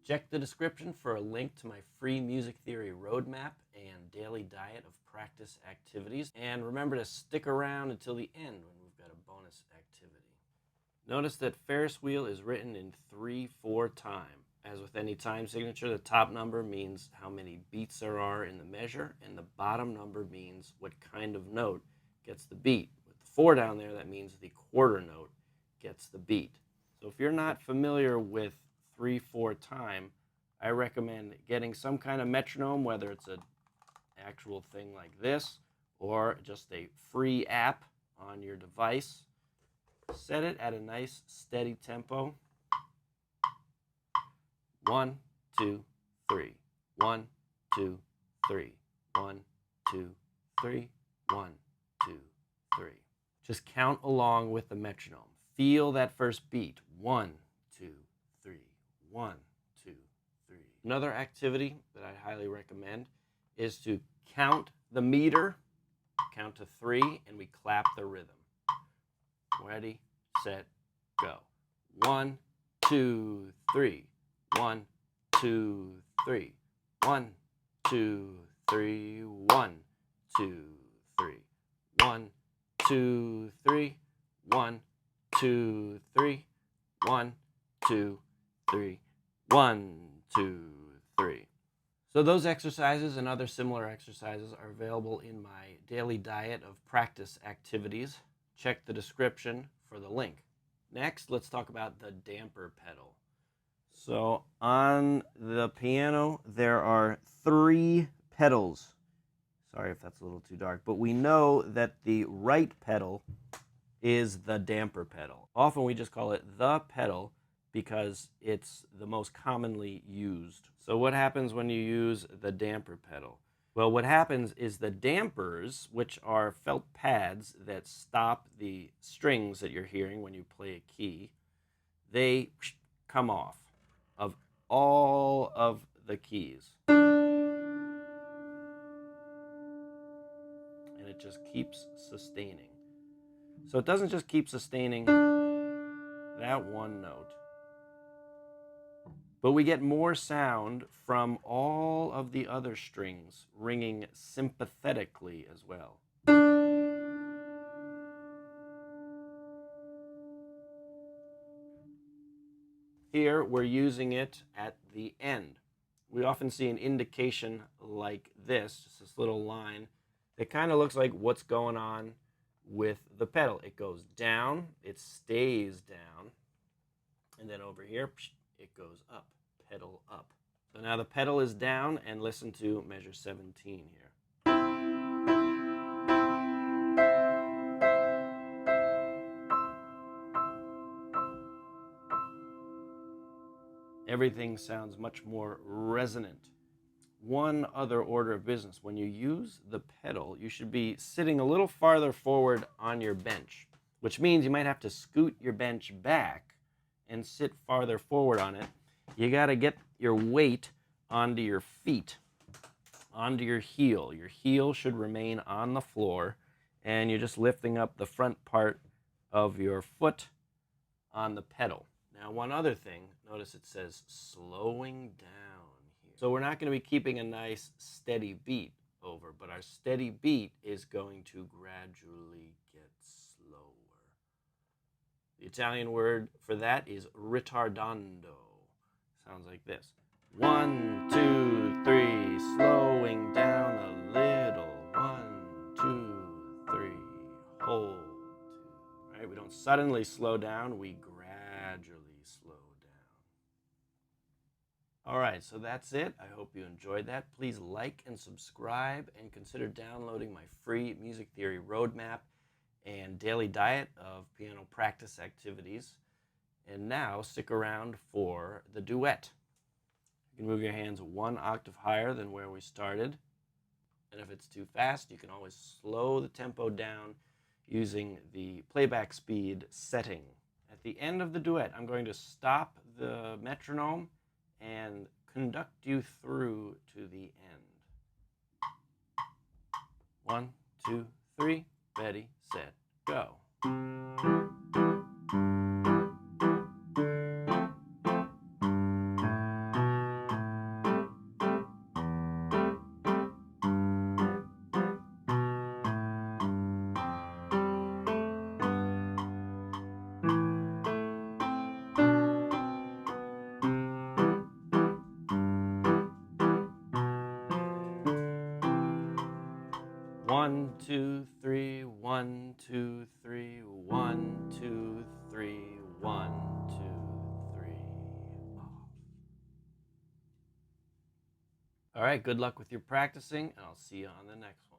Check the description for a link to my free music theory roadmap and daily diet of practice activities. And remember to stick around until the end when we've got a bonus activity. Notice that Ferris wheel is written in 3/4 time. As with any time signature, the top number means how many beats there are in the measure, and the bottom number means what kind of note gets the beat. With the 4 down there, that means the quarter note gets the beat. So if you're not familiar with 3/4 time, I recommend getting some kind of metronome, whether it's an actual thing like this or just a free app on your device. Set it at a nice steady tempo. 1, 2, 3. 1, 2, 3. 1, 2, 3. 1, 2, 3. Just count along with the metronome. Feel that first beat. 1, 2, 3. 1, 2, 3. Another activity that I highly recommend is to count the meter, count to 3, and we clap the rhythm. Ready, set, go. 1, 2, 3. 1, 2, 3. 1, 2, 3. 1, 2, 3. 1, 2, 3. 1, 2, 3. 1, 2, 3. 1, 2, 3. So those exercises and other similar exercises are available in my daily diet of practice activities. Check the description for the link. Next, let's talk about the damper pedal. So on the piano, there are 3 pedals. Sorry if that's a little too dark, but we know that the right pedal is the damper pedal. Often we just call it the pedal because it's the most commonly used. So what happens when you use the damper pedal? Well, what happens is the dampers, which are felt pads that stop the strings that you're hearing when you play a key, they come off of all of the keys. And it just keeps sustaining. So it doesn't just keep sustaining that one note, but we get more sound from all of the other strings ringing sympathetically as well. Here we're using it at the end. We often see an indication like this, just this little line that kind of looks like what's going on with the pedal. It goes down, it stays down, and then over here, it goes up, pedal up. So now the pedal is down, and listen to measure 17 here. Everything sounds much more resonant. One other order of business. When you use the pedal, you should be sitting a little farther forward on your bench, which means you might have to scoot your bench back and sit farther forward on it. You got to get your weight onto your feet, onto your heel. Your heel should remain on the floor, and you're just lifting up the front part of your foot on the pedal. Now, one other thing, notice it says slowing down here. So we're not going to be keeping a nice steady beat over, but our steady beat is going to gradually get slower. The Italian word for that is ritardando. Sounds like this. 1, 2, 3, slowing down a little. 1, 2, 3, hold. 2. Right? We don't suddenly slow down, we gradually slow down. All right, so that's it. I hope you enjoyed that. Please like and subscribe, and consider downloading my free music theory roadmap and daily diet of piano practice activities. And now stick around for the duet. You can move your hands 1 octave higher than where we started. And if it's too fast, you can always slow the tempo down using the playback speed setting. At the end of the duet, I'm going to stop the metronome and conduct you through to the end. 1, 2, 3, ready, set, go. 1, 2, 3, 1, 2, 3, 1, 2, 3, 1, 2, 3. Off. All right, good luck with your practicing, and I'll see you on the next one.